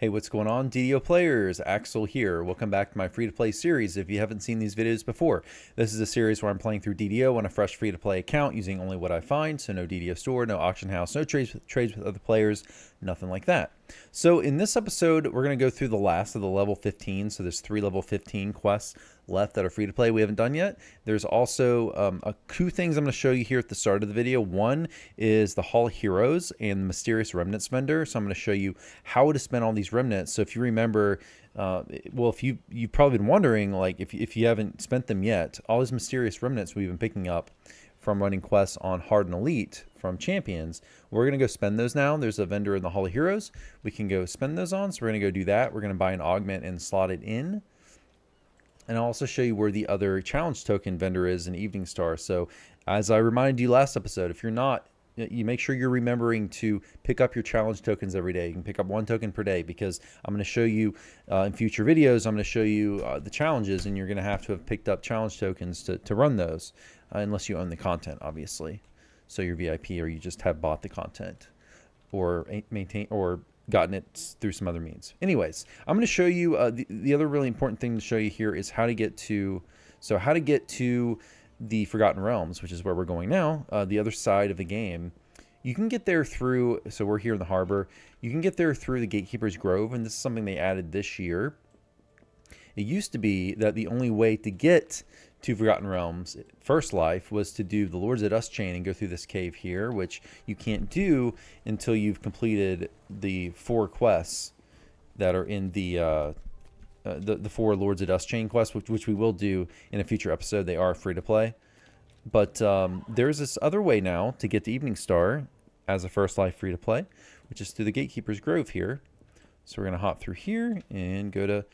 Hey, what's going on, DDO players? Axel here. Welcome back to my free-to-play series. If you haven't seen these videos before, this is a series where I'm playing through DDO on a fresh free-to-play account using only what I find, so no DDO store, no auction house, no trades with other players, nothing like that. So in this episode, we're going to go through the last of the level 15, so there's 3 level 15 quests left that are free-to-play we haven't done yet. There's also two things I'm going to show you here at the start of the video. One is the Hall of Heroes and the Mysterious Remnants vendor, so I'm going to show you how to spend all these remnants. So if you remember, well, if you've probably been wondering, like if you haven't spent them yet, all these mysterious remnants we've been picking up from running quests on Hard and Elite from champions, we're going to go spend those now. There's a vendor in the Hall of Heroes we can go spend those on, so we're going to go do that. We're going to buy an augment and slot it in. And I'll also show you where the other challenge token vendor is in Evening Star. So as I reminded you last episode, if you're not, you make sure you're remembering to pick up your challenge tokens every day. You can pick up 1 token per day, because I'm going to show you in future videos, I'm going to show you the challenges, and you're going to have picked up challenge tokens to run those, unless you own the content, obviously. So you're VIP or you just have bought the content or maintain or gotten it through some other means. Anyways, I'm going to show you the other really important thing to show you here is how to get to the Forgotten Realms, which is where we're going now, the other side of the game. You can get there through, so we're here in the harbor, you can get there through the Gatekeeper's Grove, and this is something they added this year. It used to be that the only way to get to Forgotten Realms First Life was to do the Lords of Dust chain and go through this cave here, which you can't do until you've completed the 4 quests that are in the 4 Lords of Dust chain quests, which we will do in a future episode. They are free to play, but there's this other way now to get to Evening Star as a First Life free to play, which is through the Gatekeeper's Grove here. So we're gonna hop through here and go to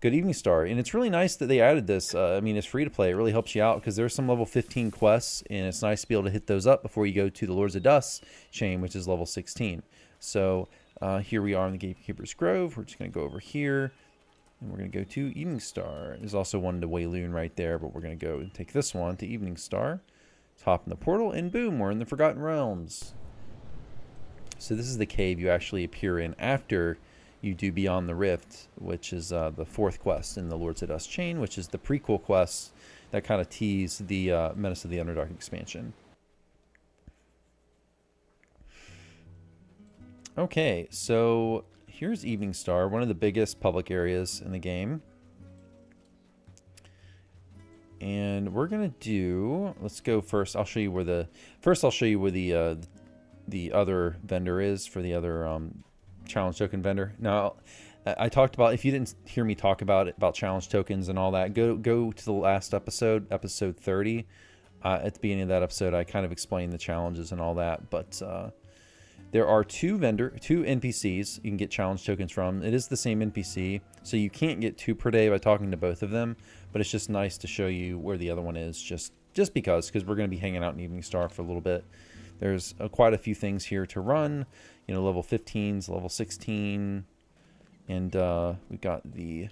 Evening Star, and it's really nice that they added this. I mean, it's free to play. It really helps you out because there's some level 15 quests, and it's nice to be able to hit those up before you go to the Lords of Dust chain, which is level 16. So here we are in the Gatekeeper's Grove. We're just going to go over here, and we're going to go to Evening Star. There's also one to Wayloon right there, but we're going to go and take this one to Evening Star. Let's hop in the portal, and boom, we're in the Forgotten Realms. So this is the cave you actually appear in after you do Beyond the Rift, which is the 4th quest in the Lords of Dust chain, which is the prequel quest that kind of tease the Menace of the Underdark expansion. Okay, so here's Evening Star, one of the biggest public areas in the game. And we're gonna do, let's go first. I'll show you where the other vendor is for the other challenge token vendor. Now, I talked about, if you didn't hear me talk about challenge tokens and all that, go to the last episode 30. At the beginning of that episode, I kind of explained the challenges and all that, but there are two NPCs you can get challenge tokens from. It is the same NPC, so you can't get 2 per day by talking to both of them, but it's just nice to show you where the other one is, just because we're going to be hanging out in Evening Star for a little bit. There's quite a few things here to run, you know, level 15s, level 16, and we got I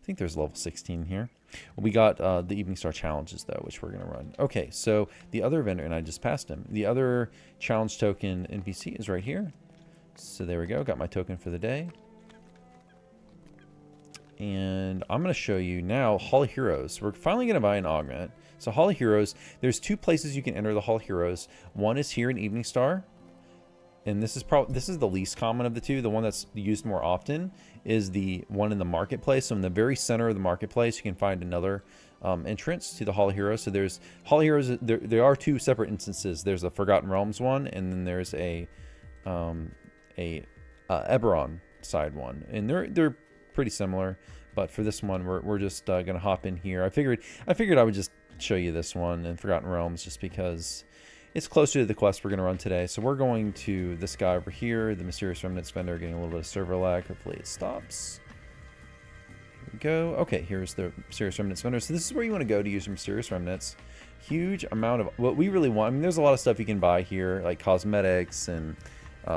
think there's level 16 here. We got the Evening Star challenges, though, which we're going to run. Okay, so the other vendor, and I just passed him, the other challenge token NPC is right here. So there we go, got my token for the day. And I'm going to show you now Hall of Heroes. We're finally going to buy an augment. So Hall of Heroes, there's 2 places you can enter the Hall of Heroes. One is here in Evening Star, and this is the least common of the 2. The one that's used more often is the one in the marketplace. So in the very center of the marketplace, you can find another entrance to the Hall of Heroes. So there's Hall of Heroes. There are 2 separate instances. There's a Forgotten Realms one, and then there's a Eberron side one, and they're pretty similar. But for this one, we're just gonna hop in here. I figured I would just show you this one in Forgotten Realms just because it's closer to the quest we're going to run today. So we're going to this guy over here, the Mysterious Remnants vendor, getting a little bit of server lag. Hopefully it stops. Here we go. Okay, here's the Mysterious Remnants vendor. So this is where you want to go to use your Mysterious Remnants. Huge amount of what we really want. I mean, there's a lot of stuff you can buy here, like cosmetics and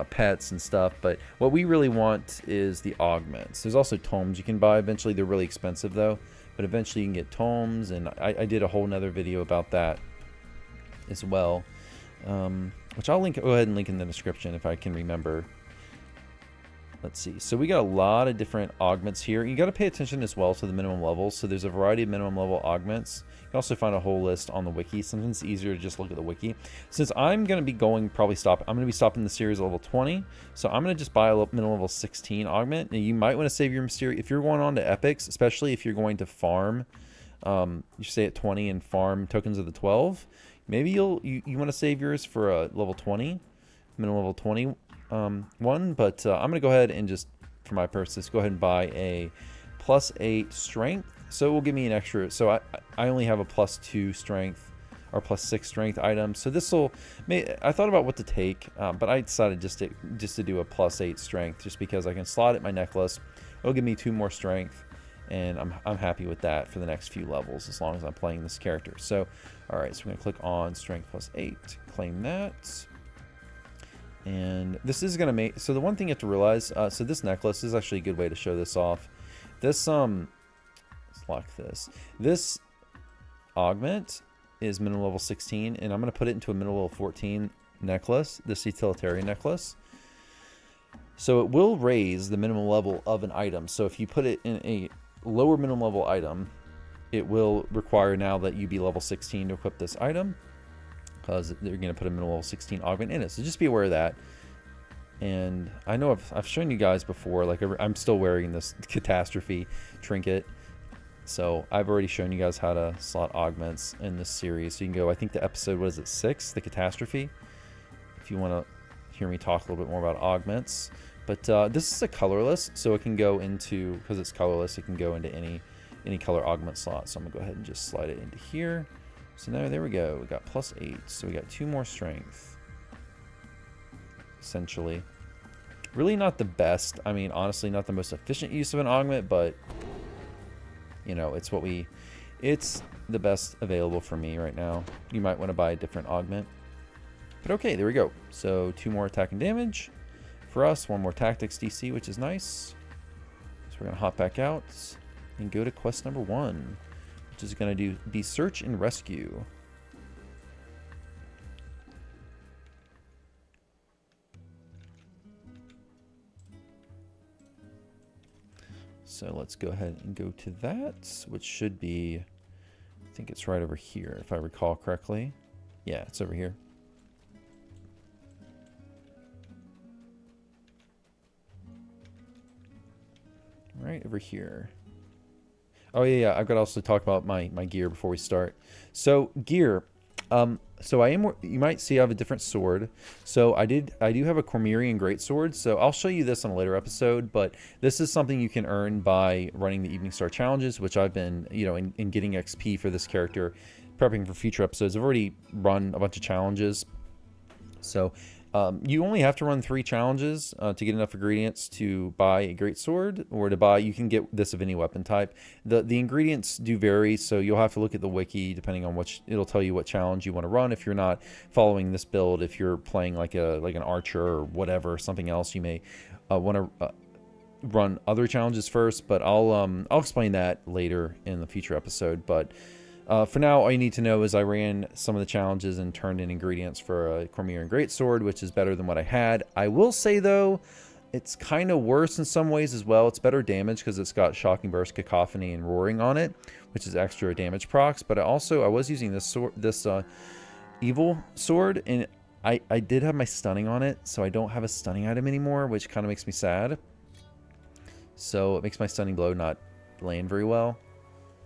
pets and stuff, but what we really want is the augments. There's also tomes you can buy. Eventually, they're really expensive though, but eventually you can get tomes, and I did a whole nother video about that as well, which I'll go ahead and link in the description if I can remember. let's see. So we got a lot of different augments here. You got to pay attention as well to the minimum levels. So there's a variety of minimum level augments. You can also find a whole list on the wiki. Sometimes it's easier to just look at the wiki. Since I'm going to be going I'm going to be stopping the series at level 20. So I'm going to just buy a minimum level 16 augment. And you might want to save your mysterious, if you're going on to epics, especially if you're going to farm, you stay at 20 and farm tokens of the 12. Maybe you want to save yours for a level 20, minimum level 20 one, but I'm going to go ahead and just, for my purposes, go ahead and buy a +8 strength. So it will give me an extra, so I only have a +2 strength or +6 strength item. So this will, I thought about what to take, but I decided just to do a +8 strength just because I can slot it my necklace. It'll give me 2 more strength, and I'm happy with that for the next few levels as long as I'm playing this character. So, all right, so we're going to click on strength +8, claim that. And this is going to make, so the one thing you have to realize, so this necklace is actually a good way to show this off. This, let's lock this. This augment is minimum level 16, and I'm going to put it into a minimum level 14 necklace, this utilitarian necklace. So it will raise the minimum level of an item. So if you put it in a lower minimum level item, it will require now that you be level 16 to equip this item, because they're going to put a minimum level 16 augment in it. So just be aware of that. And I know I've shown you guys before, like I'm still wearing this catastrophe trinket. So I've already shown you guys how to slot augments in this series. So you can go, I think the episode, what is it, 6, the catastrophe, if you want to hear me talk a little bit more about augments. But this is a colorless, so it can go into, because it's colorless, it can go into any color augment slot. So I'm gonna go ahead and just slide it into here. So now there we go, we got +8, so we got 2 more strength, essentially. Really not the best, I mean, honestly, not the most efficient use of an augment, but, you know, it's the best available for me right now. You might want to buy a different augment. But okay, there we go. So 2 more attack and damage for us, 1 more tactics DC, which is nice. So we're going to hop back out and go to quest number 1. Which is going to be search and rescue. So let's go ahead and go to that, which should be, I think it's right over here, if I recall correctly. Yeah, it's over here. Right over here. Oh yeah, I've got to also talk about my gear before we start. So gear, so you might see I have a different sword. So I do have a Cormyrean greatsword. So I'll show you this on a later episode, but this is something you can earn by running the Evening Star challenges, which I've been, you know, in getting XP for this character, prepping for future episodes. I've already run a bunch of challenges. So you only have to run 3 challenges to get enough ingredients to buy a greatsword, or to buy, you can get this of any weapon type. The ingredients do vary, so you'll have to look at the wiki depending on which, it'll tell you what challenge you want to run. If you're not following this build, if you're playing like an archer or whatever, something else, you may want to run other challenges first. But I'll explain that later in the future episode. But for now, all you need to know is I ran some of the challenges and turned in ingredients for a Cormyrean greatsword, which is better than what I had. I will say, though, it's kind of worse in some ways as well. It's better damage because it's got Shocking Burst, Cacophony, and Roaring on it, which is extra damage procs. But I was using this sword, this evil sword, and I did have my stunning on it, so I don't have a stunning item anymore, which kind of makes me sad. So it makes my stunning blow not land very well.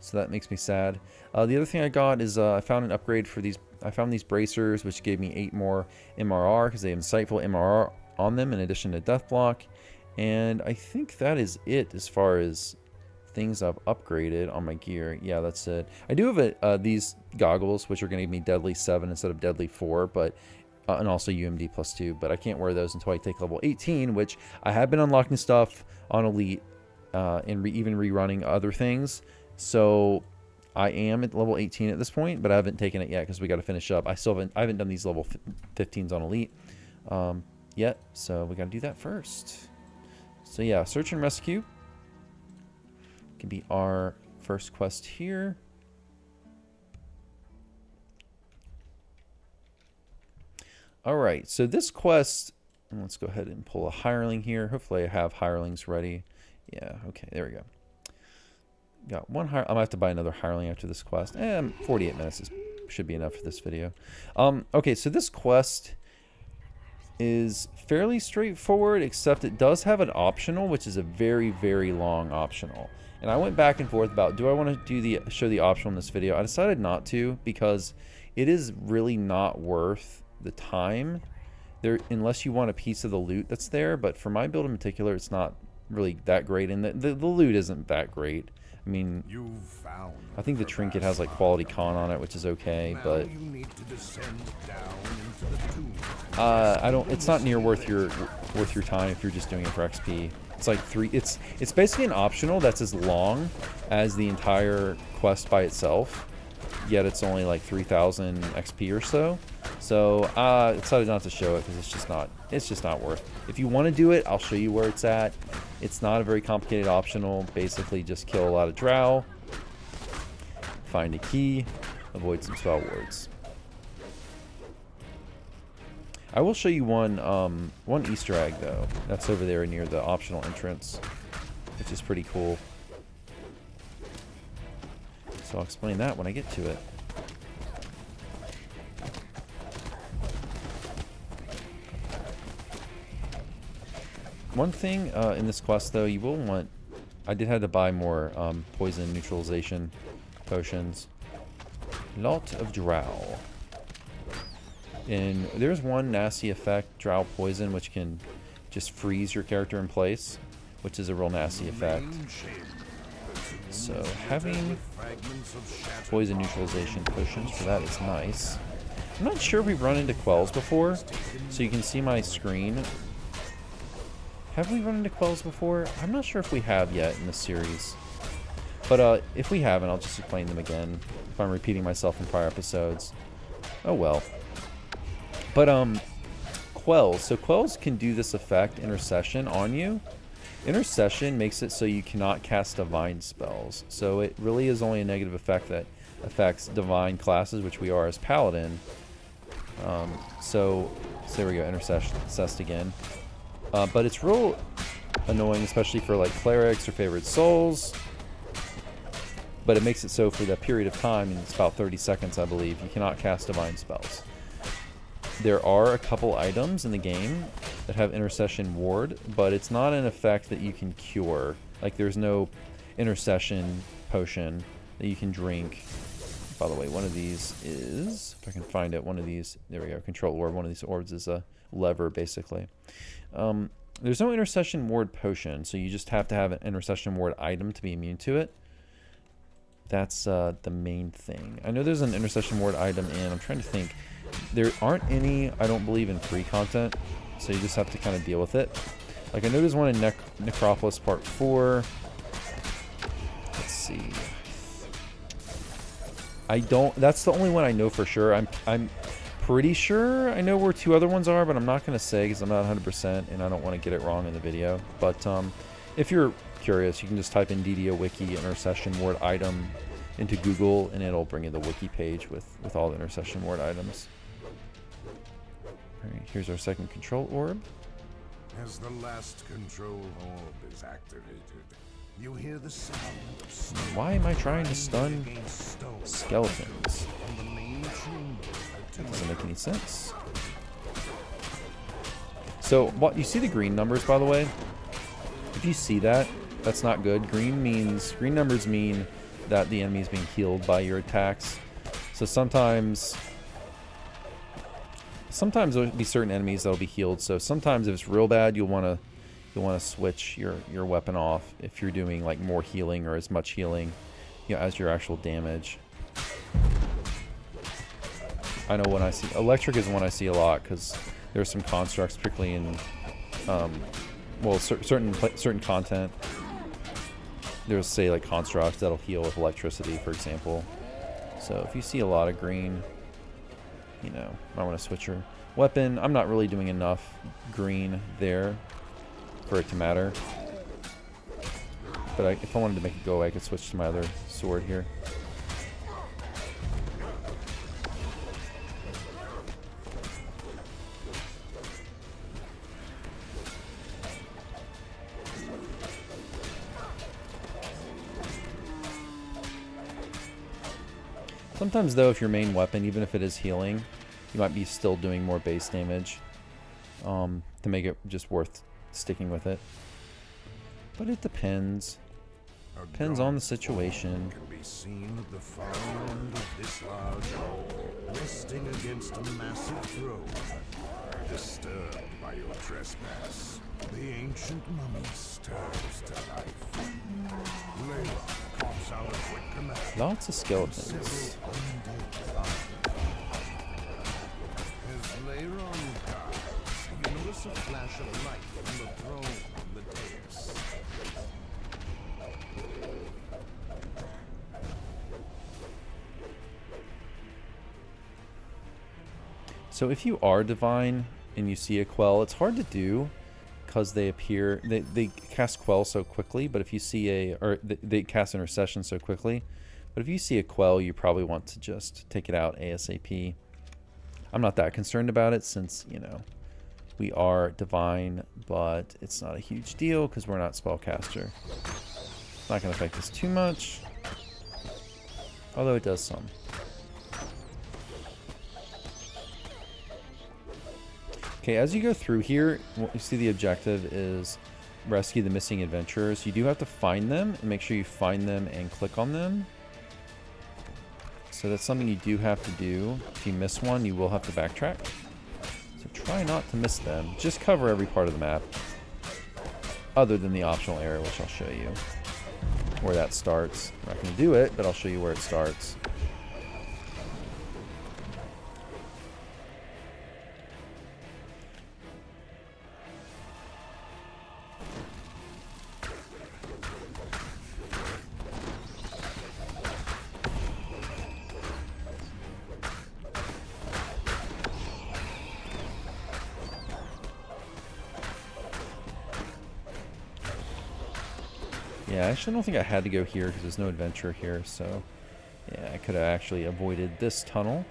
So that makes me sad. The other thing I got is I found an upgrade for these. I found these bracers, which gave me 8 more MRR because they have insightful MRR on them in addition to death block. And I think that is it as far as things I've upgraded on my gear. Yeah, that's it. I do have these goggles, which are going to give me deadly 7 instead of deadly 4, but and also UMD +2. But I can't wear those until I take level 18, which I have been unlocking stuff on Elite and even rerunning other things. So I am at level 18 at this point, but I haven't taken it yet because we got to finish up. I haven't done these level 15s on Elite yet, so we got to do that first. So yeah, search and rescue can be our first quest here. All right, so this quest And let's go ahead and pull a hireling here. Hopefully I have hirelings ready. Yeah, okay, there we go. Got one hire. I'm gonna have to buy another hireling after this quest. 48 minutes should be enough for this video. Okay, so this quest is fairly straightforward, except it does have an optional, which is a very, very long optional. And I went back and forth about, do I want to do show the optional in this video? I decided not to, because it is really not worth the time there, unless you want a piece of the loot that's there. But for my build in particular, it's not really that great, and the loot isn't that great. I mean, I think the trinket has like quality con on it, which is okay, but I don't. It's not near worth your time if you're just doing it for XP. It's like it's basically an optional that's as long as the entire quest by itself, yet it's only like 3,000 XP or so. So I decided not to show it because it's just not worth. If you want to do it, I'll show you where it's at. It's not a very complicated optional. Basically, just kill a lot of drow, find a key, avoid some spell wards. I will show you one Easter egg though. That's over there near the optional entrance, which is pretty cool. So I'll explain that when I get to it. One thing in this quest though, you will want, I did have to buy more poison neutralization potions. Lot of drow. And there's one nasty effect, drow poison, which can just freeze your character in place, which is a real nasty effect. So having poison neutralization potions for that is nice. I'm not sure if we've run into quells before, so you can see my screen. Have we run into quells before? I'm not sure if we have yet in this series. But if we haven't, I'll just explain them again if I'm repeating myself in prior episodes. Oh well. But quells. So quells can do this effect, intercession, on you. Intercession makes it so you cannot cast divine spells. So it really is only a negative effect that affects divine classes, which we are as paladin. So there we go, intercessed again. But it's real annoying, especially for like clerics or favorite souls. But it makes it so for that period of time, and it's about 30 seconds, I believe, you cannot cast divine spells. There are a couple items in the game that have intercession ward, but it's not an effect that you can cure. Like there's no intercession potion that you can drink. By the way, one of these is, if I can find it, one of these, there we go, control orb. One of these orbs is a lever, basically. There's no intercession ward potion, so you just have to have an intercession ward item to be immune to it. That's the main thing. I know there's an intercession ward item, and I'm trying to think. There aren't any, I don't believe, in free content, so you just have to kind of deal with it. Like I know there's one in Necropolis Part 4. Let's see. I don't. That's the only one I know for sure. I'm pretty sure I know where two other ones are, but I'm not going to say because I'm not 100% and I don't want to get it wrong in the video. But if you're curious, you can just type in DDO Wiki intercession ward item into Google, and it'll bring you the wiki page with all the intercession ward items. All right, here's our second control orb. As the last control orb is activated, you hear the sound of stone. Why am I trying to stun skeletons? That doesn't make any sense. So, what you see the green numbers, by the way? If you see that, that's not good. Green numbers mean that the enemy is being healed by your attacks. So sometimes there'll be certain enemies that'll be healed. So sometimes if it's real bad, you'll want to switch your weapon off if you're doing like more healing or as much healing, you know, as your actual damage. I know when I see electric is one I see a lot because there's some constructs, particularly in certain content. There's, say, like constructs that'll heal with electricity, for example. So if you see a lot of green, you know, I want to switch your weapon. I'm not really doing enough green there for it to matter. But if I wanted to make it go away, I could switch to my other sword here. Sometimes, though, if your main weapon, even if it is healing, you might be still doing more base damage to make it just worth sticking with it. But it depends. Depends on the situation. Can be seen at the far end of this large hall, resting against a massive throne. Disturbed by your trespass, the ancient mummy stirs to life. Layla coughs out a quick command. Lots of skeletons. As Layron dies, you notice a flash of light from the throne on the dais. So if you are divine and you see a quell, it's hard to do because they appear, they cast quell so quickly, but if you see they cast intercession so quickly, but if you see a quell, you probably want to just take it out ASAP. I'm not that concerned about it since, you know, we are divine, but it's not a huge deal because we're not spellcaster. It's not going to affect us too much, although it does some. Okay, as you go through here, what you see the objective is rescue the missing adventurers. You do have to find them and make sure you find them and click on them. So that's something you do have to do. If you miss one, you will have to backtrack. So try not to miss them. Just cover every part of the map, other than the optional area, which I'll show you where that starts. I'm not going to do it, but I'll show you where it starts. Yeah, I actually don't think I had to go here because there's no adventure here, so yeah, I could have actually avoided this tunnel.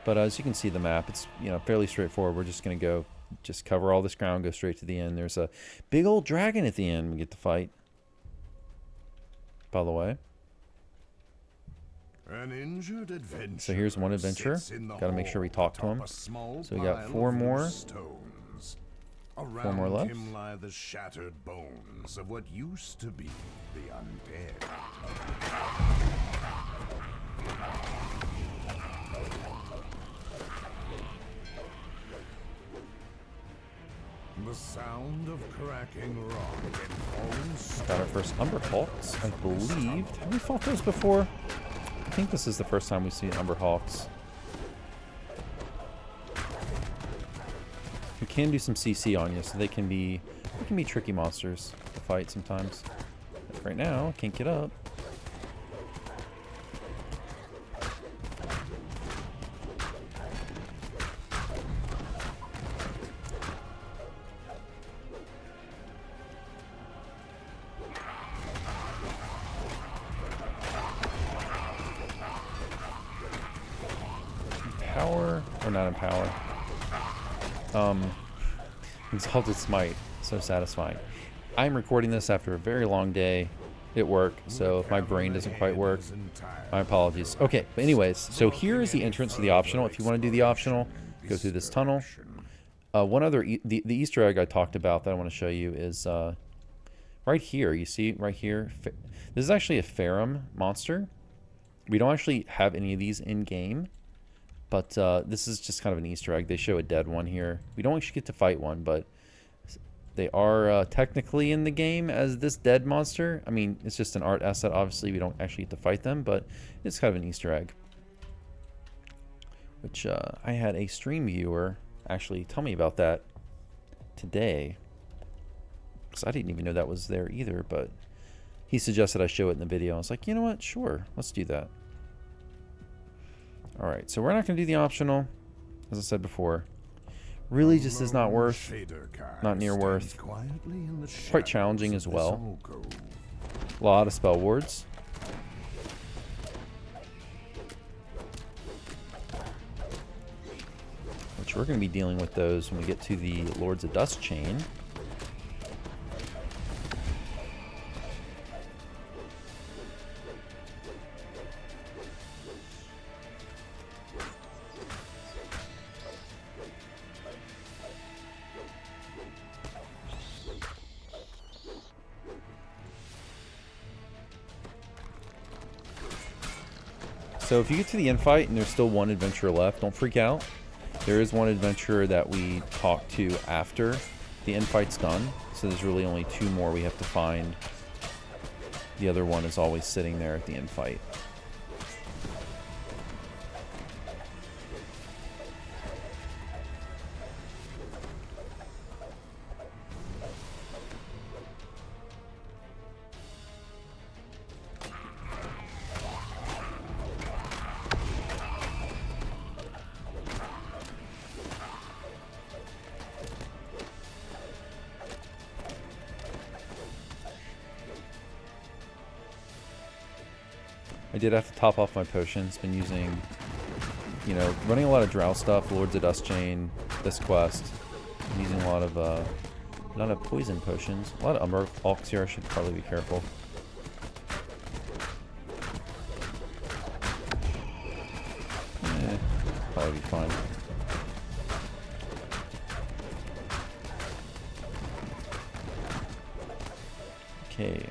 But as you can see the map, it's, you know, fairly straightforward. We're just going to go, just cover all this ground, go straight to the end. There's a big old dragon at the end we get to fight, by the way. An injured adventurer. So here's one adventurer. Got to make sure we talk to him. So we got 4 more. Around more left. him lie the shattered bones of what used to be the undead. The sound of cracking rock and falling stone. Got our first Umber Hawks, I believe. Have we fought those before? I think this is the first time we've seen Umber Hawks. We can do some CC on you, so they can be tricky monsters to fight sometimes. But right now, I can't get up. Power or not in power? Exalted Smite, so satisfying. I'm recording this after a very long day at work, so if my brain doesn't quite work, my apologies. Okay, but anyways, so here is the entrance to the optional. If you want to do the optional, go through this tunnel. One other, the Easter egg I talked about that I want to show you is right here. You see right here? This is actually a Ferrum monster. We don't actually have any of these in-game. But this is just kind of an Easter egg. They show a dead one here. We don't actually get to fight one, but they are technically in the game as this dead monster. I mean, it's just an art asset. Obviously, we don't actually get to fight them, but it's kind of an Easter egg. Which I had a stream viewer actually tell me about that today. Because I didn't even know that was there either, but he suggested I show it in the video. I was like, you know what? Sure, let's do that. Alright, so we're not going to do the optional, as I said before. Really just is not worth, not near worth. Quite challenging as well. A lot of spell wards. Which we're going to be dealing with those when we get to the Lords of Dust chain. So if you get to the end fight and there's still one adventurer left, don't freak out. There is one adventurer that we talk to after the end fight's done. So there's really only 2 more we have to find. The other one is always sitting there at the end fight. I did have to top off my potions. Been using, you know, running a lot of drow stuff, Lords of Dustchain, this quest. I'm using a lot of poison potions. A lot of Alks here. I should probably be careful. Probably be fine. Okay.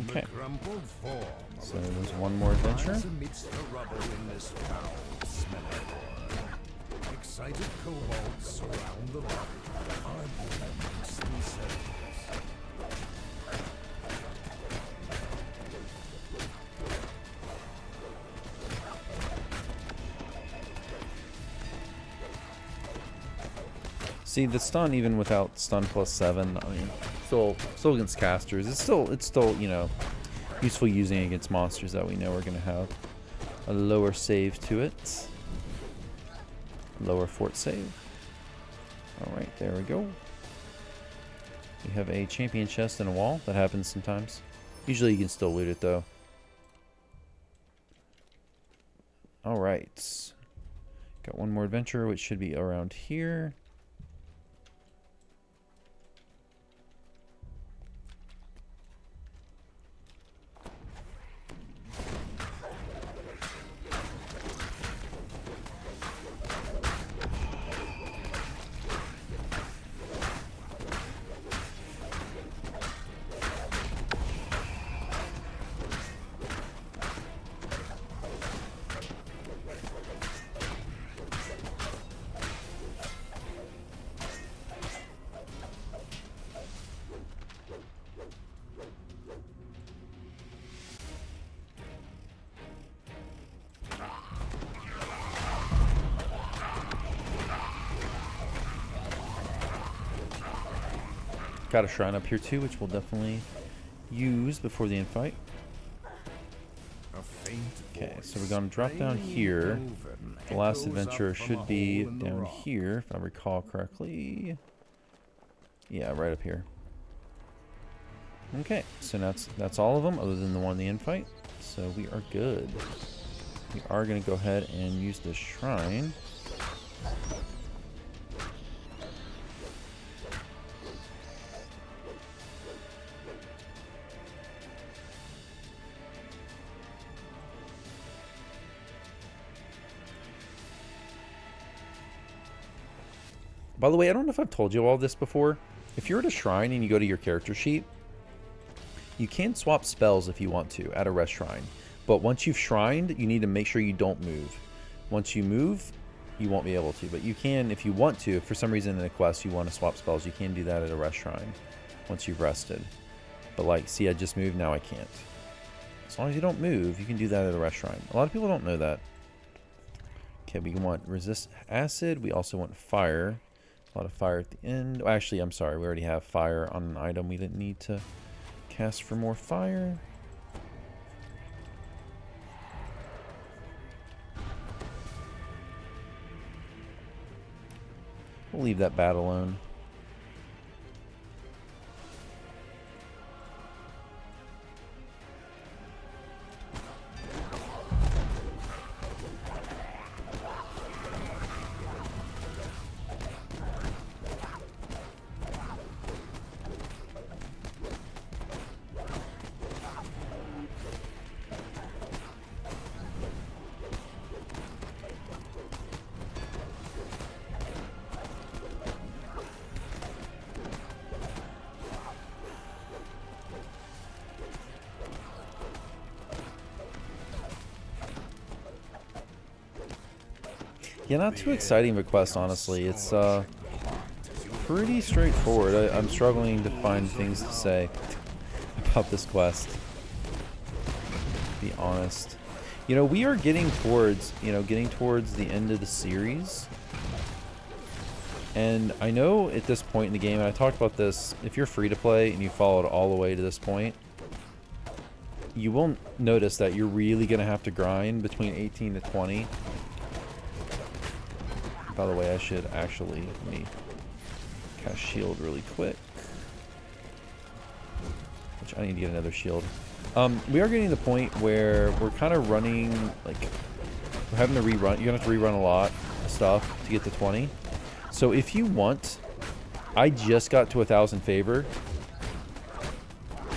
Okay. So there's one more adventure. Excited kobolds surround the body, arguing amongst themselves. See, the stun, even without stun +7, I mean, still against casters. It's still, you know, useful using against monsters that we know are going to have a lower save to it. Lower fort save. Alright, there we go. We have a champion chest and a wall. That happens sometimes. Usually you can still loot it, though. Alright. Got one more adventure, which should be around here. Got a shrine up here too, which we'll definitely use before the end fight. Okay, so we're going to drop down here. The last adventure should be down here, if I recall correctly. Yeah, right up here. Okay, so that's all of them, other than the one in the end fight. So we are good. We are going to go ahead and use this shrine. By the way, I don't know if I've told you all this before. If you're at a shrine and you go to your character sheet, you can swap spells if you want to at a rest shrine. But once you've shrined, you need to make sure you don't move. Once you move, you won't be able to. But you can, if you want to, if for some reason in a quest you want to swap spells, you can do that at a rest shrine once you've rested. But like, see, I just moved, now I can't. As long as you don't move, you can do that at a restaurant. A lot of people don't know that. Okay, we want resist acid. We also want fire. A lot of fire at the end. Oh, actually, I'm sorry. We already have fire on an item. We didn't need to cast for more fire. We'll leave that bat alone. Yeah, not too exciting of a quest, honestly. It's pretty straightforward. I'm struggling to find things to say about this quest, to be honest. You know, we are getting towards, the end of the series. And I know at this point in the game, and I talked about this, if you're free to play and you followed all the way to this point, you will notice that you're really going to have to grind between 18 to 20. By the way, I should actually, let me cast shield really quick. Which I need to get another shield. We are getting to the point where we're kind of running, like, we're having to rerun. You're going to have to rerun a lot of stuff to get to 20. So if you want, I just got to 1,000 favor.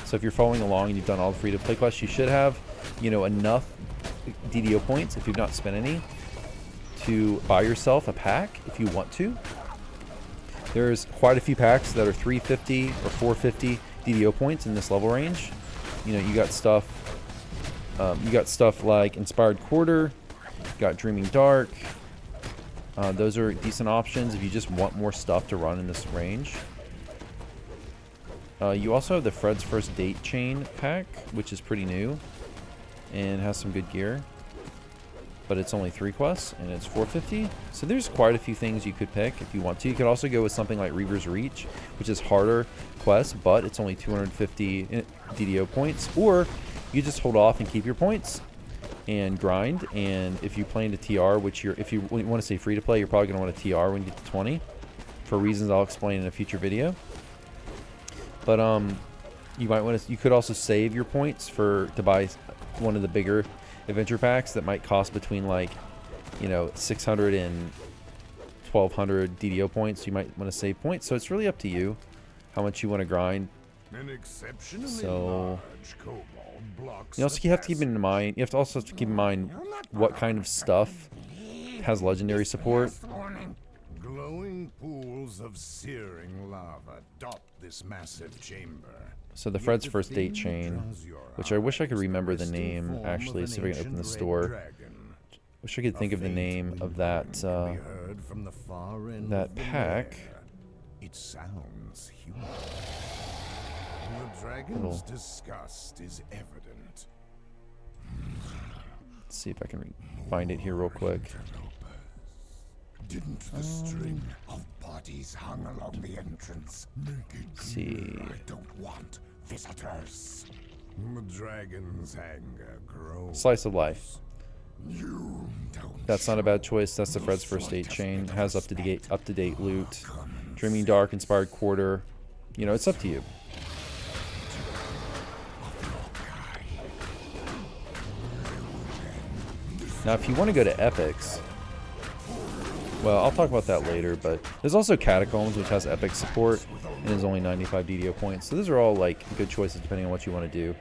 So if you're following along and you've done all the free-to-play quests, you should have, enough DDO points, if you've not spent any, to buy yourself a pack if you want to. There's quite a few packs that are 350 or 450 DDO points in this level range. You got stuff like Inspired Quarter, you got Dreaming Dark. Those are decent options if you just want more stuff to run in this range. You also have the Fred's First Date Chain pack, which is pretty new and has some good gear. But it's only 3 quests, and it's 450. So there's quite a few things you could pick if you want to. You could also go with something like Reaver's Reach, which is harder quest, but it's only 250 DDO points. Or you just hold off and keep your points and grind. And if you play into TR, which if you want to say free to play, you're probably going to want a TR when you get to 20, for reasons I'll explain in a future video. But you could also save your points to buy one of the bigger adventure packs that might cost between 600 and 1200 DDO points. You might want to save points, so it's really up to you how much you want to grind. So you also have to keep in mind. You have to also keep in mind what kind of stuff has legendary support. Glowing pools of searing lava dot this massive chamber. So the Fred's First Date Chain, which I wish I could remember the name, actually, see if I can open the store. Wish I could think of the name of that that pack. It sounds human. The dragon's disgust is evident. Let's see if I can find it here real quick. Didn't the string of bodies hung along the entrance make it clear I don't want visitors? The dragon's anger grows. Slice of Life. You don't. That's not a bad choice. That's the Fred's First Date Chain. It has up to date loot. Dreaming Dark, Inspired Quarter. It's up to you. Now, if you want to go to epics, well, I'll talk about that later, but there's also Catacombs, which has epic support and is only 95 DDO points. So those are all good choices depending on what you want to do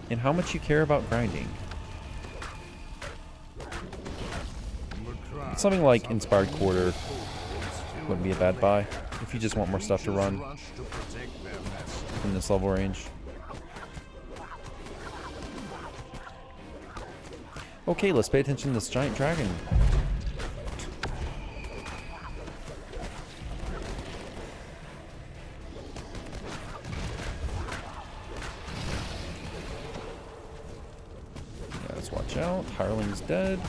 and how much you care about grinding. Something like Inspired Quarter wouldn't be a bad buy if you just want more stuff to run in this level range. Okay, let's pay attention to this giant dragon. out. Hireling's dead.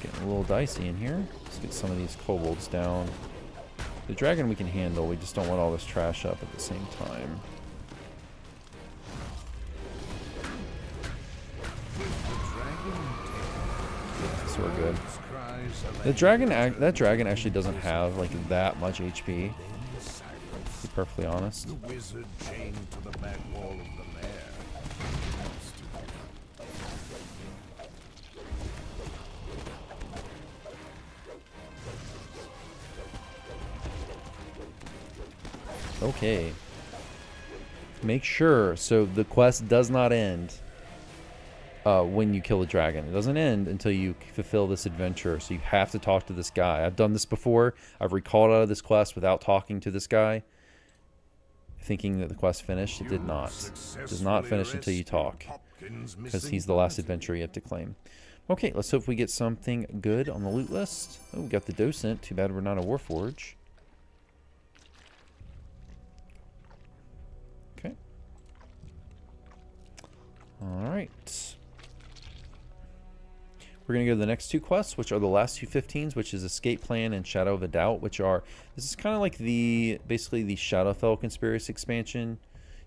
Getting a little dicey in here. Let's get some of these kobolds down. The dragon we can handle. We just don't want all this trash up at the same time. So we're good. The dragon, that dragon actually doesn't have like that much HP. To be perfectly honest. The wizard chained to the back wall of the lair. Okay. Make sure so the quest does not end when you kill a dragon. It doesn't end until you fulfill this adventure. So you have to talk to this guy. I've done this before. I've recalled out of this quest without talking to this guy, thinking that the quest finished. It did not. It does not finish until you talk, because he's the last adventure you have to claim. Okay, let's hope we get something good on the loot list. Oh, we got the docent. Too bad we're not a warforge. Okay. All right. We're going to go to the next two quests, which are the last two 15s, which is Escape Plan and Shadow of a Doubt, which are, this is kind of like basically the Shadowfell Conspiracy expansion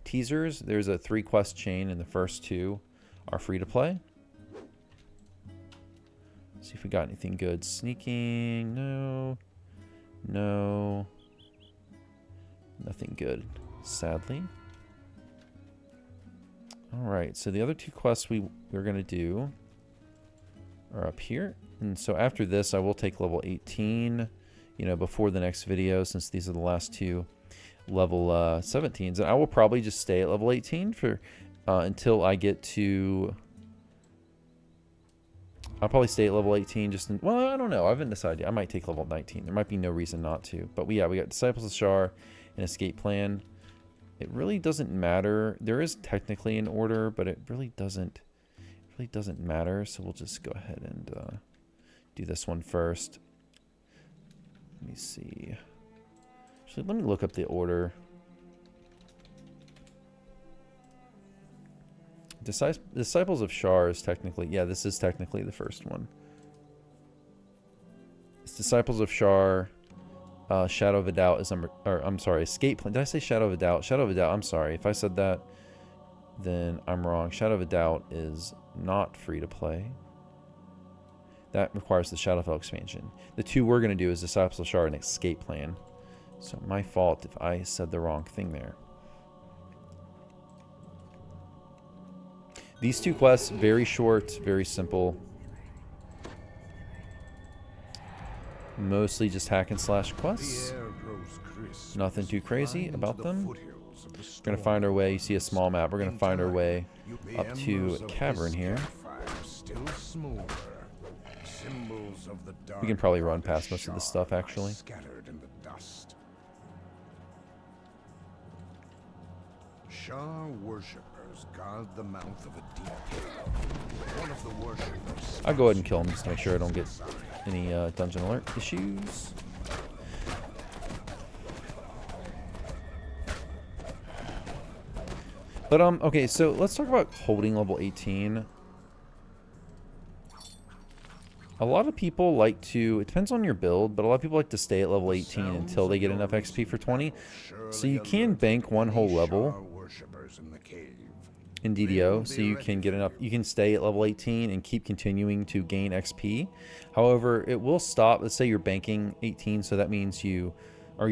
teasers. There's a 3-quest chain, and the first 2 are free to play. See if we got anything good. Sneaking, no. No. Nothing good, sadly. Alright, so the other 2 quests we're going to do are up here. And so after this, I will take level 18, you know, before the next video, since these are the last 2 level 17s. And I will probably just stay at level 18 for until I get to... I'll probably stay at level 18 just in, well, I don't know. I haven't decided yet. I might take level 19. There might be no reason not to. But yeah, we got Disciples of Shar and Escape Plan. It really doesn't matter. There is technically an order, but it really doesn't matter. So we'll just go ahead and do this one first. Let me see. Actually, let me look up the order. Disciples of Shar is technically, yeah, this is technically the first one. It's Disciples of Shar. Shadow of a Doubt is number, or I'm sorry, Escape Plan. Did I say Shadow of a Doubt? Shadow of a Doubt, I'm sorry. If I said that, then I'm wrong. Shadow of a Doubt is not free to play. That requires the Shadowfell expansion. The 2 we're going to do is Disciples of Shar and Escape Plan. So my fault if I said the wrong thing there. These 2 quests, very short, very simple. Mostly just hack and slash quests. Nothing too crazy about them. We're going to find our way. You see a small map. We're going to find our way up to a cavern here. We can probably run past most of this stuff, actually. Shar worshippers guard the mouth of a deep cave. One of the worshippers. I'll go ahead and kill him just to make sure I don't get any dungeon alert issues. But okay, so let's talk about holding level 18. A lot of people like to, it depends on your build, but a lot of people like to stay at level 18 until they get enough XP for 20. So you can bank one whole level in DDO, so you can get enough, you can stay at level 18 and keep continuing to gain XP. However, it will stop. Let's say you're banking 18, so that means you're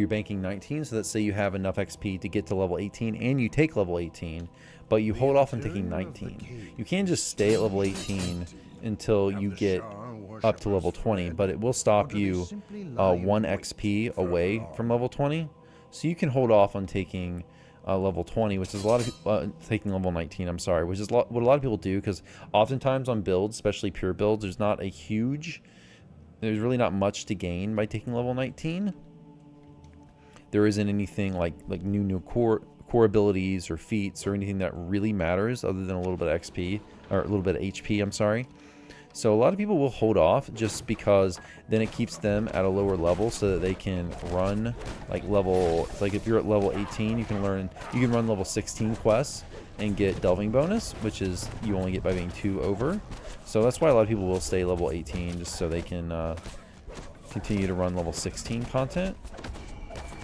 banking 19, so let's say you have enough XP to get to level 18 and you take level 18, but you hold off on taking 19. You can't just stay at level 18 until you get up to level 20, but it will stop you 1 XP away from level 20. So you can hold off on taking level 20, which is a lot of taking level 19, I'm sorry, which is what a lot of people do, because oftentimes on builds, especially pure builds, there's really not much to gain by taking level 19. There isn't anything like new core abilities or feats or anything that really matters other than a little bit of XP, or a little bit of HP, I'm sorry. So a lot of people will hold off just because then it keeps them at a lower level so that they can run like like if you're at level 18, you can run level 16 quests and get delving bonus, which is you only get by being 2 over. So that's why a lot of people will stay level 18 just so they can continue to run level 16 content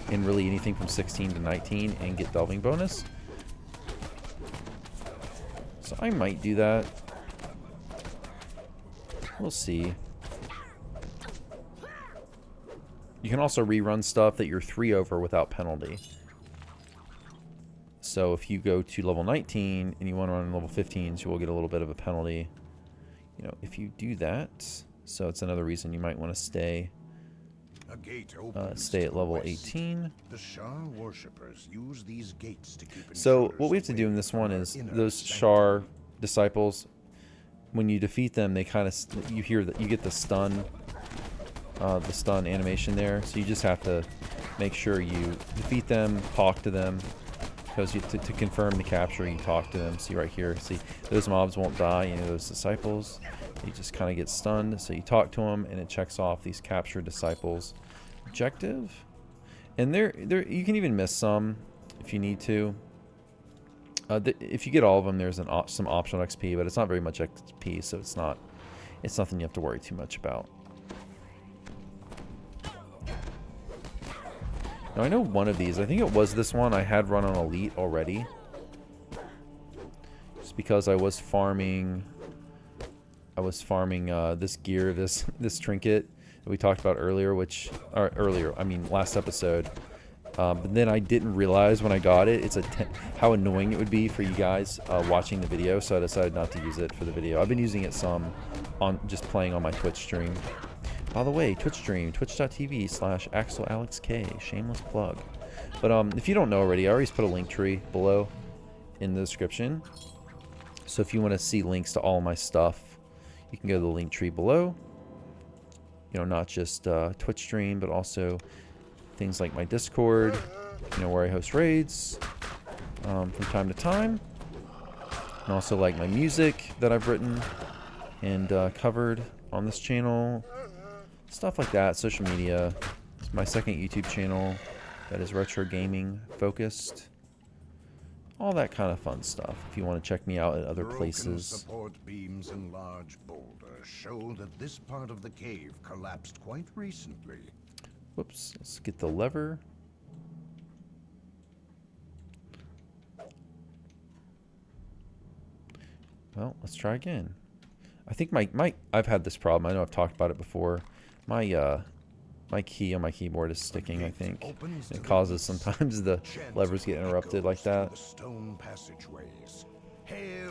and really anything from 16 to 19 and get delving bonus. So I might do that. We'll see. You can also rerun stuff that you're 3 over without penalty. So if you go to level 19 and you want to run level 15s, you will get a little bit of a penalty. You know, if you do that. So it's another reason you might want to stay at level 18. The Shar worshippers use these gates to keep so what we have to do in this one is those Shar disciples, when you defeat them, they kind of you get the stun animation there. So you just have to make sure you defeat them, talk to them, because to confirm the capture, you talk to them. See right here, see those mobs won't die. You know, those disciples, you just kind of get stunned. So you talk to them, and it checks off these capture disciples objective. And there you can even miss some if you need to. If you get all of them, there's some optional XP, but it's not very much XP, so it's nothing you have to worry too much about. Now I know one of these, I think it was this one, I had run on Elite already. Just because I was farming this gear, this trinket that we talked about earlier, last episode. But then I didn't realize when I got it, how annoying it would be for you guys watching the video, so I decided not to use it for the video. I've been using it some on just playing on my Twitch stream. By the way, Twitch stream, twitch.tv/AxelAlexK, shameless plug. But if you don't know already, I always put a link tree below in the description. So if you want to see links to all my stuff, you can go to the link tree below. You know, not just Twitch stream, but also things like my Discord, you know, where I host raids from time to time. And also like my music that I've written and covered on this channel. Stuff like that, social media. It's my second YouTube channel that is retro gaming focused. All that kind of fun stuff if you want to check me out at other places. Support beams and large boulders show that this part of the cave collapsed quite recently. Whoops, let's get the lever. Well, let's try again. I think I've had this problem. I know I've talked about it before. My key on my keyboard is sticking, I think. It causes sometimes the levers get interrupted like that.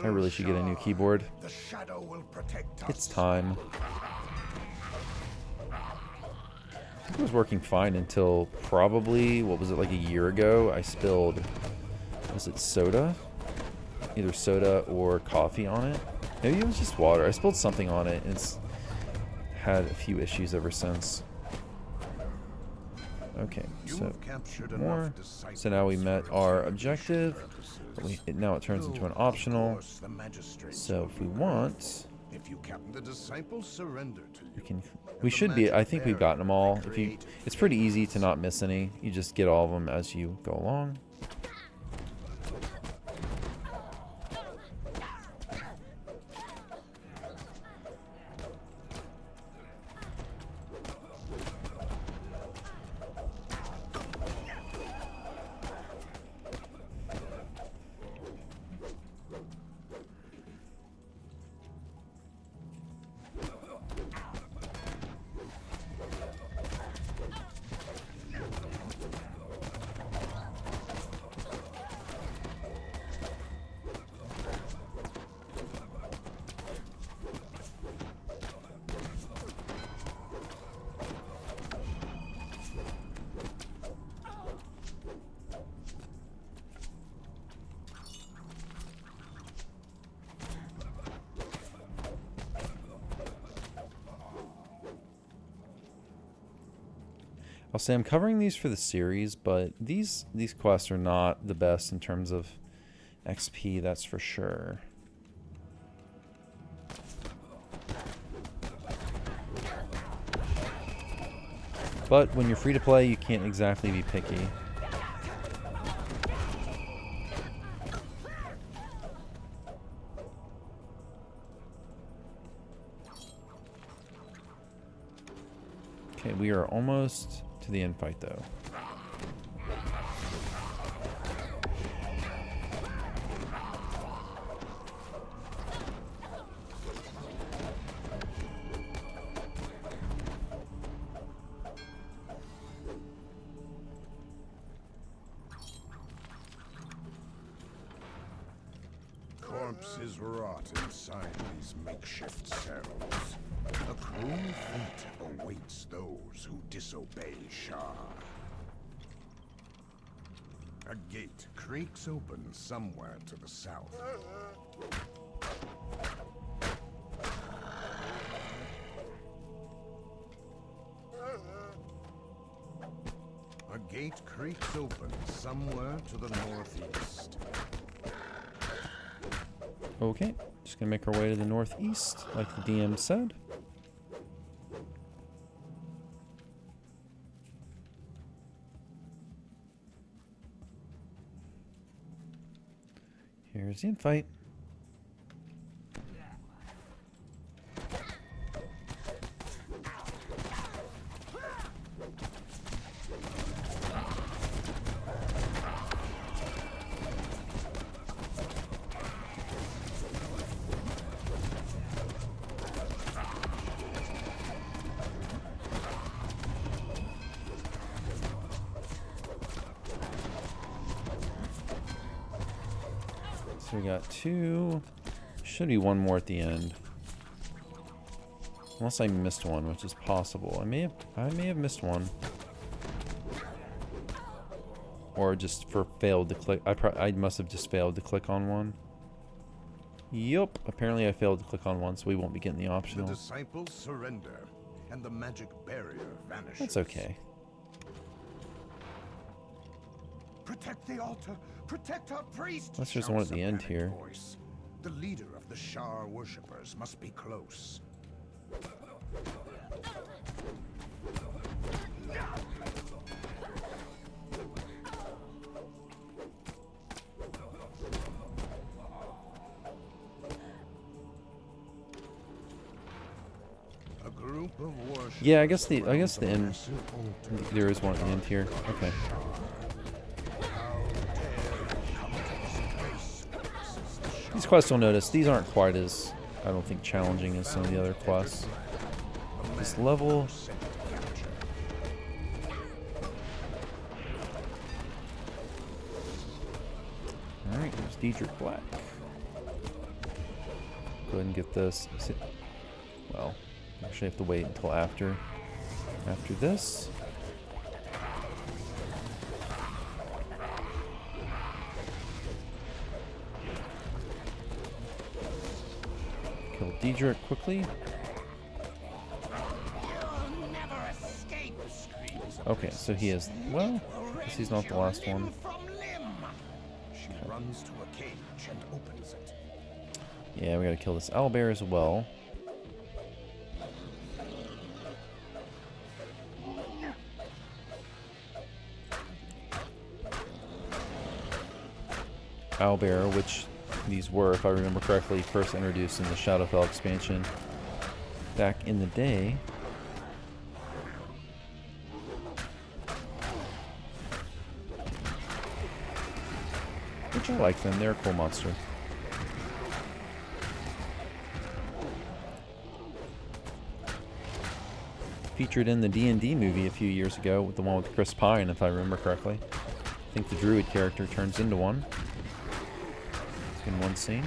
I really should get a new keyboard. It's time. I think it was working fine until probably, what was it, like a year ago? I spilled, was it soda? Either soda or coffee on it. Maybe it was just water. I spilled something on it, and it's had a few issues ever since. Okay, so more. So now we met our objective. Now it turns into an optional. So if we want, we should be. I think we've gotten them all. It's pretty easy to not miss any. You just get all of them as you go along. I'll say I'm covering these for the series, but these quests are not the best in terms of XP, that's for sure. But when you're free to play, you can't exactly be picky. Okay, we are almost to the end fight though. Corpses rot inside these makeshift cells. A cruel fate awaits those who disobey Shar. A gate creaks open somewhere to the south. A gate creaks open somewhere to the northeast. Okay, just gonna make our way to the northeast, like the DM said. Here's the infight. So we got two. Should be one more at the end. Unless I missed one, which is possible. I may have missed one. Or just failed to click. I must have just failed to click on one. Yup. Apparently I failed to click on one, so we won't be getting the optional. The disciples surrender, and the magic barrier vanishes. That's okay. Protect the altar! Protect our priest! Let's just one at the end here. Voice. The leader of the Shar worshippers must be close. A group of worshippers. Yeah, I guess the end. There is one at the end here. Okay. These quests, you'll notice, these aren't quite as, I don't think, challenging as some of the other quests. This level... Alright, there's Diedrich Black. Go ahead and get this. Well, actually have to wait until after this. Kill Diedrich quickly. Okay, so he is, well, I guess he's not the last one. She runs to a cage and opens it. Yeah, we gotta kill this owlbear as well. Owlbear, which these were, if I remember correctly, first introduced in the Shadowfell expansion back in the day. Which I like them, they're a cool monster. Featured in the D&D movie a few years ago, with the one with Chris Pine, if I remember correctly. I think the druid character turns into one in one scene.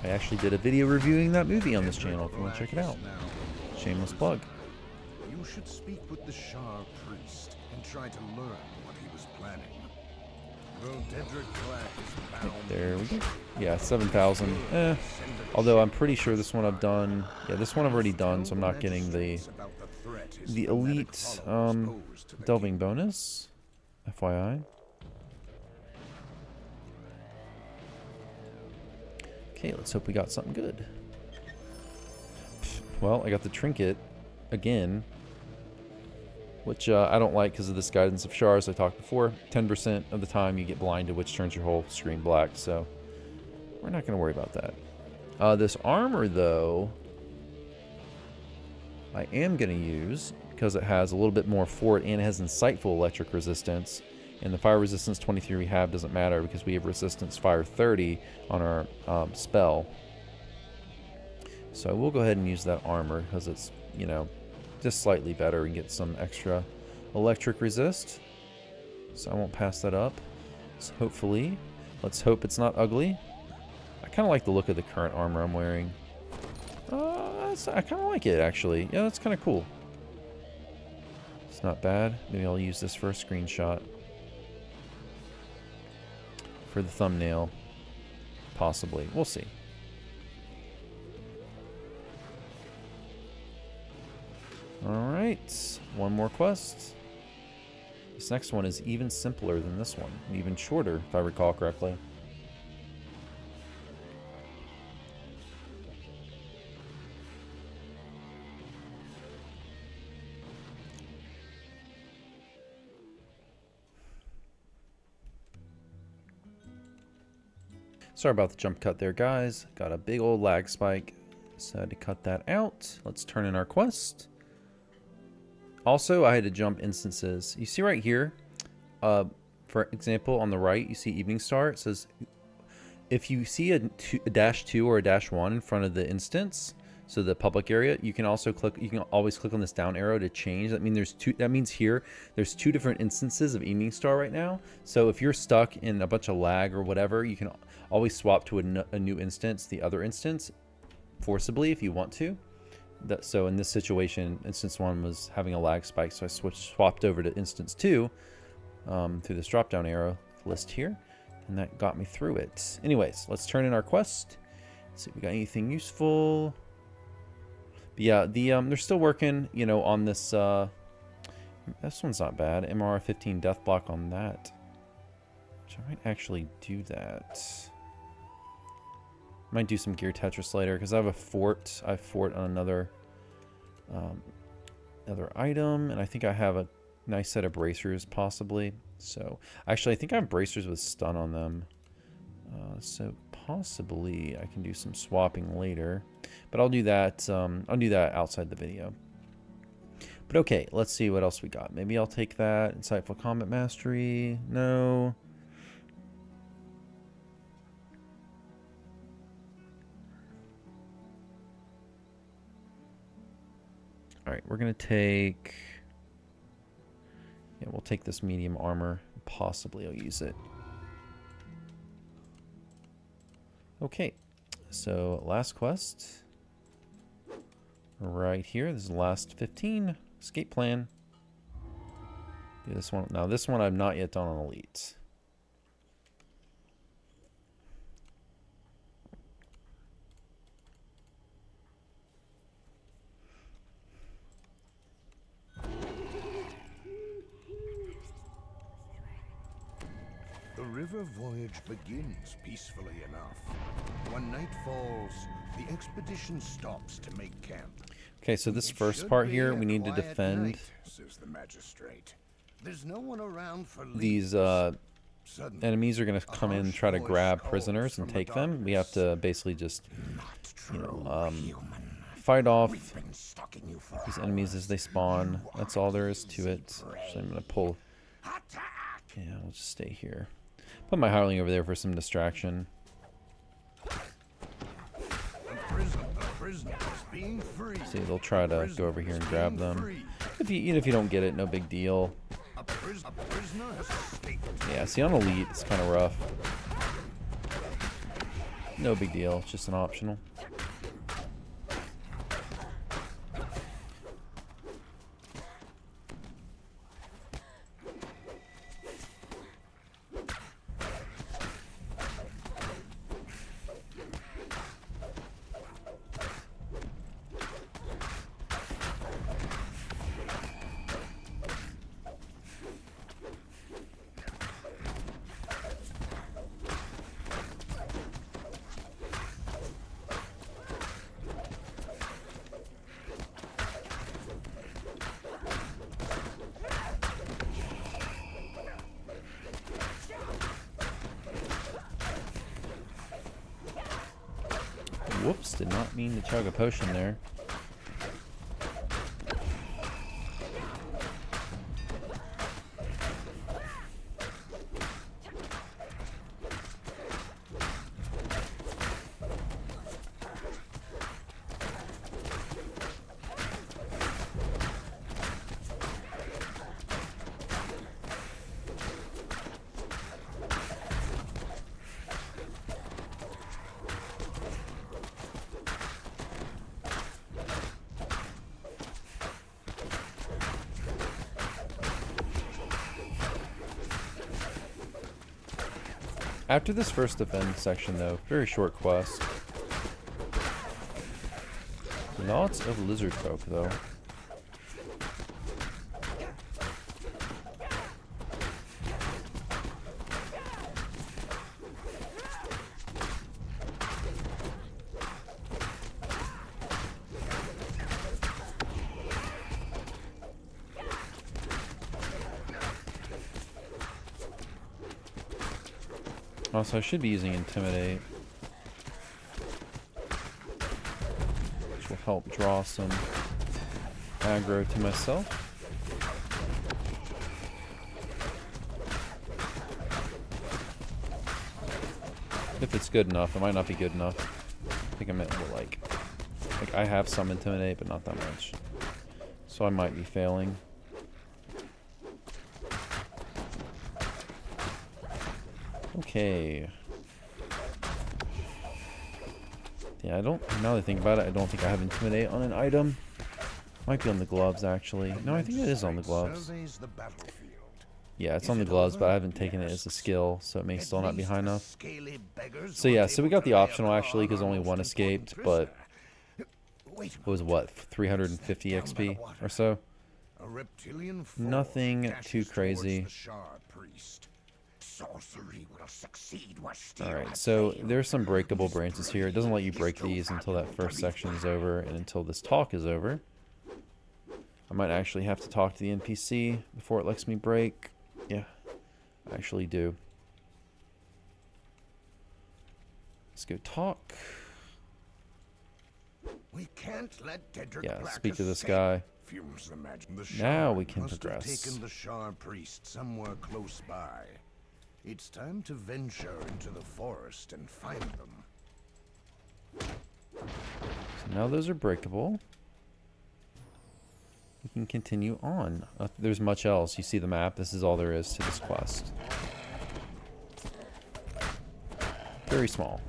I actually did a video reviewing that movie on this channel if you want to check it out. Shameless plug. You should speak with the Shar priest and try to learn what he was planning. Though Diedrich Black is bound. There we go. Yeah, 7,000. Although I'm pretty sure this one I've done. Yeah, this one I've already done, so I'm not getting the elite delving bonus. FYI. Okay, let's hope we got something good. Well, I got the trinket again, which I don't like because of this guidance of Shar, as I talked before. 10% of the time you get blinded, which turns your whole screen black, so we're not going to worry about that. This armor, though, I am going to use because it has a little bit more for it, and it has insightful electric resistance. And the fire resistance 23 we have doesn't matter because we have resistance fire 30 on our spell. So I will go ahead and use that armor because it's, you know, just slightly better and get some extra electric resist. So I won't pass that up. So hopefully, let's hope it's not ugly. I kind of like the look of the current armor I'm wearing. I kind of like it, actually. Yeah, that's kind of cool. It's not bad. Maybe I'll use this for a screenshot. For the thumbnail. Possibly. We'll see. Alright. One more quest. This next one is even simpler than this one. And even shorter, if I recall correctly. Sorry about the jump cut there, guys. Got a big old lag spike, so I had to cut that out. Let's turn in our quest. Also, I had to jump instances. You see right here, for example, on the right, you see Evening Star. It says, if you see a -2 or a -1 in front of the instance, so the public area, you can also click. You can always click on this down arrow to change. That means there's two. That means here there's 2 different instances of Evening Star right now. So if you're stuck in a bunch of lag or whatever, you can always swap to a new instance, the other instance, forcibly if you want to. So in this situation, instance 1 was having a lag spike, so I swapped over to instance 2 through this drop down arrow list here, and that got me through it. Anyways, let's turn in our quest. See if we got anything useful. But yeah, they're still working, you know, on this. This one's not bad. MR 15 death block on that. Which I might actually do that. Might do some gear Tetris later because I have a fort. I have fort on another item, and I think I have a nice set of bracers possibly. So actually, I think I have bracers with stun on them. So possibly I can do some swapping later, but I'll do that. I'll do that outside the video. But okay, let's see what else we got. Maybe I'll take that insightful combat mastery. No. All right, we're gonna take. Yeah, we'll take this medium armor. Possibly I'll use it. Okay, so last quest. Right here, this is the last 15. Escape plan. Do this one. Now this one I've not yet done on Elite. The river voyage begins peacefully enough. When night falls, the expedition stops to make camp. Okay, so this It first should part be here, a we need to quiet defend night, says the magistrate. There's no one around for these Suddenly, enemies are going to come in and try to harsh grab voice prisoners calls and from take the them. We have to darkness. basically just, not you true know, human. fight off We've been stalking you for these enemies as they spawn. You That's are all there is to easy it. So prey. I'm going to pull. Attack! Yeah, I'll just stay here. Put my hireling over there for some distraction. A prisoner is being free. See, they'll try to go over here and grab them. Even if you don't get it, no big deal. A prisoner has escaped. Yeah, see, on Elite, it's kind of rough. No big deal. It's just an optional. Whoops, did not mean to chug a potion there. After this first defense section, though, very short quest. Lots of lizard folk, though. Also, I should be using Intimidate, which will help draw some aggro to myself. If it's good enough. It might not be good enough. I think I meant to like I have some Intimidate, but not that much. So I might be failing. Okay. Yeah, now that I think about it, I don't think I have Intimidate on an item. Might be on the gloves, actually. No, I think it is on the gloves. Yeah, it's on the gloves, but I haven't taken it as a skill, so it may still not be high enough. So yeah, so we got the optional, actually, because only one escaped, but it was, what, 350 XP or so? Nothing too crazy. Alright, so there's some breakable branches here. It doesn't let you break these until that first section is over and until this talk is over. I might actually have to talk to the NPC before it lets me break. Yeah, I actually do. Let's go talk. We can't let yeah, speak to this guy. Now we can progress. Taken the Shar priest somewhere close by. It's time to venture into the forest and find them. So now those are breakable. We can continue on. There's much else. You see the map. This is all there is to this quest. Very small.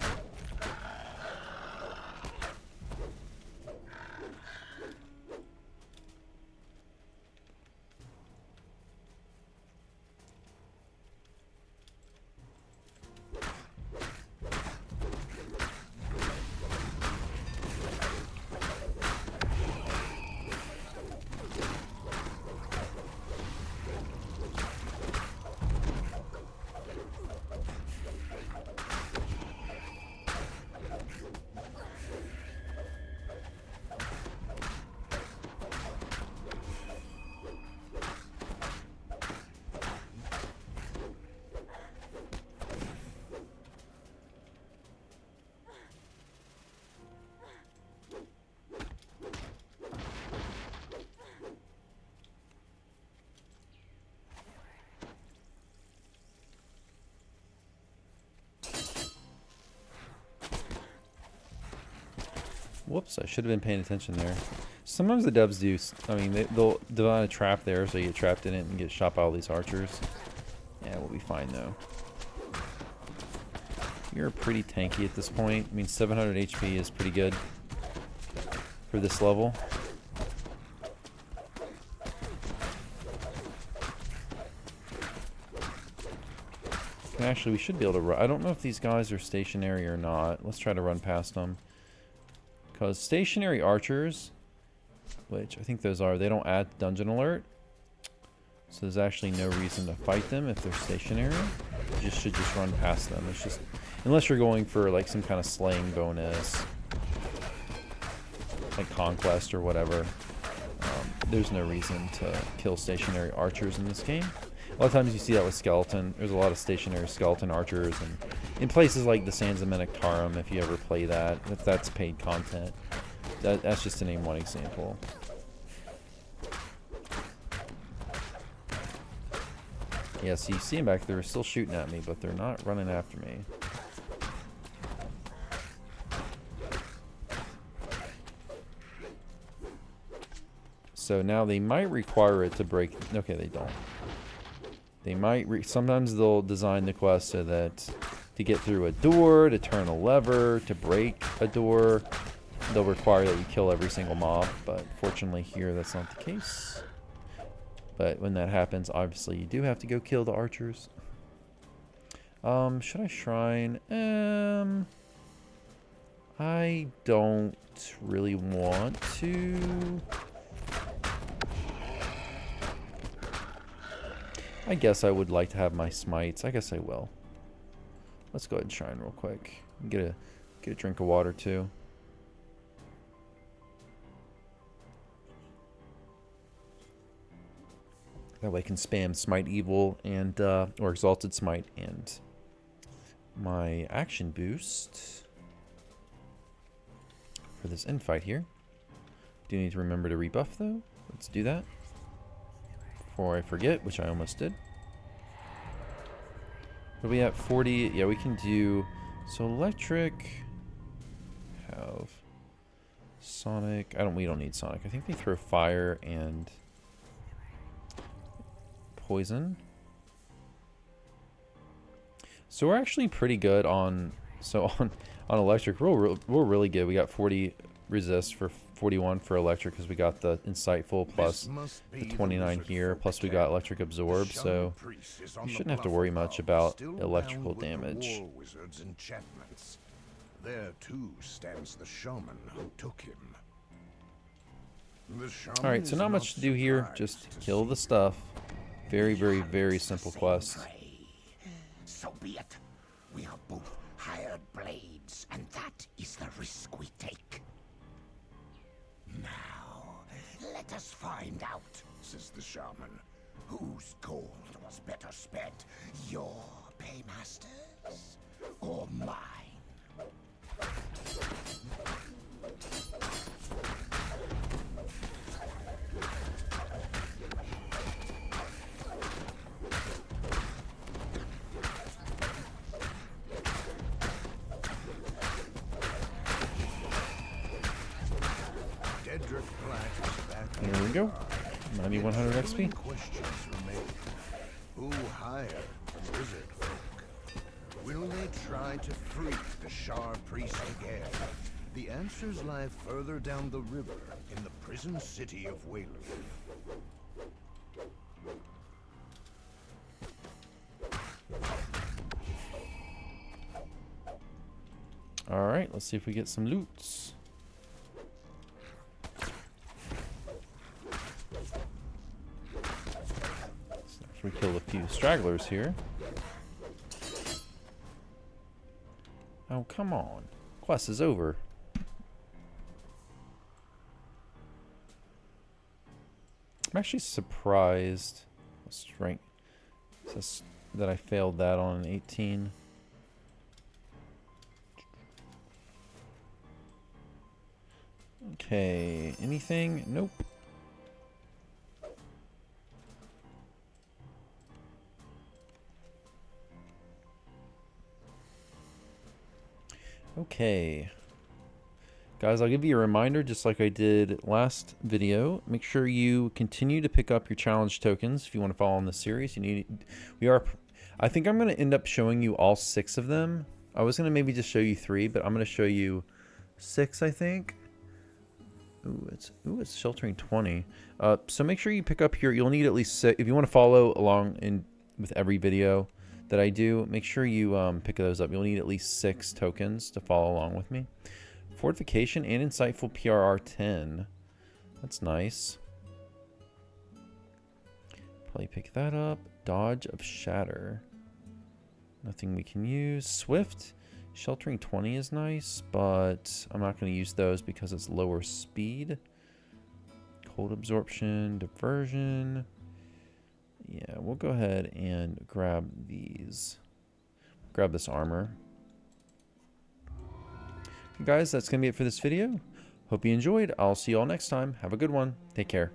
Whoops, I should have been paying attention there. Sometimes the devs do, I mean, they'll design a trap there so you get trapped in it and get shot by all these archers. Yeah, we'll be fine though. You're pretty tanky at this point. I mean, 700 HP is pretty good for this level. Actually, we should be able to run. I don't know if these guys are stationary or not. Let's try to run past them. Because stationary archers, which I think those are, they don't add dungeon alert. So there's actually no reason to fight them if they're stationary. You should just run past them. It's just, unless you're going for like some kind of slaying bonus, like conquest or whatever, there's no reason to kill stationary archers in this game. A lot of times you see that with skeleton. There's a lot of stationary skeleton archers, and in places like the Sands of Menactarum, if you ever play that, that's paid content. That's just to name one example. Yeah, so you see them back there, they're still shooting at me, but they're not running after me. So now they might require it to break. Okay, they don't. They might. Sometimes they'll design the quest so that to get through a door, to turn a lever, to break a door, they'll require that you kill every single mob. But fortunately here, that's not the case. But when that happens, obviously you do have to go kill the archers. Should I shrine? I don't really want to. I guess I would like to have my smites. I guess I will. Let's go ahead and shrine real quick. Get a drink of water too. That way I can spam Smite Evil and or Exalted Smite and my action boost for this infight here. Do need to remember to rebuff though. Let's do that before I forget, which I almost did. What are we at? 40. Yeah, we can do so electric. Have Sonic. We don't need Sonic. I think they throw fire and poison. So we're actually pretty good on on electric. We're really good. We got 40 resist for 41 for electric because we got the insightful plus the 29 here, plus we got electric absorb, so you shouldn't have to worry much about electrical damage. There too stands the shaman who took him. Alright, so not much to do here, just kill the stuff. Very, very, very simple quest. So be it. We are both hired blades, and that is the risk we take. Now, let us find out, says the shaman, whose gold was better spent, your paymasters or mine? There we go. 9100 XP. Who hired the wizard folk? Will they try to free the Shar priest again? The answers lie further down the river in the prison city of Whaley. Alright, let's see if we get some loots. We killed a few stragglers here. Oh, come on. Quest is over. I'm actually surprised strength that I failed that on an 18. Okay, anything? Nope. Okay. Guys, I'll give you a reminder, just like I did last video. Make sure you continue to pick up your challenge tokens if you want to follow on the series. I think I'm going to end up showing you all 6 of them. I was going to maybe just show you 3, but I'm going to show you 6, I think. Ooh, it's sheltering 20. So make sure you pick up you'll need at least 6 if you want to follow along with every video that I do. Make sure you pick those up. You'll need at least 6 tokens to follow along with me. Fortification and insightful PRR 10. That's nice. Probably pick that up. Dodge of Shatter. Nothing we can use. Swift. Sheltering 20 is nice, but I'm not going to use those because it's lower speed. Cold absorption. Diversion. Yeah, we'll go ahead and grab these. Grab this armor. Guys, that's going to be it for this video. Hope you enjoyed. I'll see you all next time. Have a good one. Take care.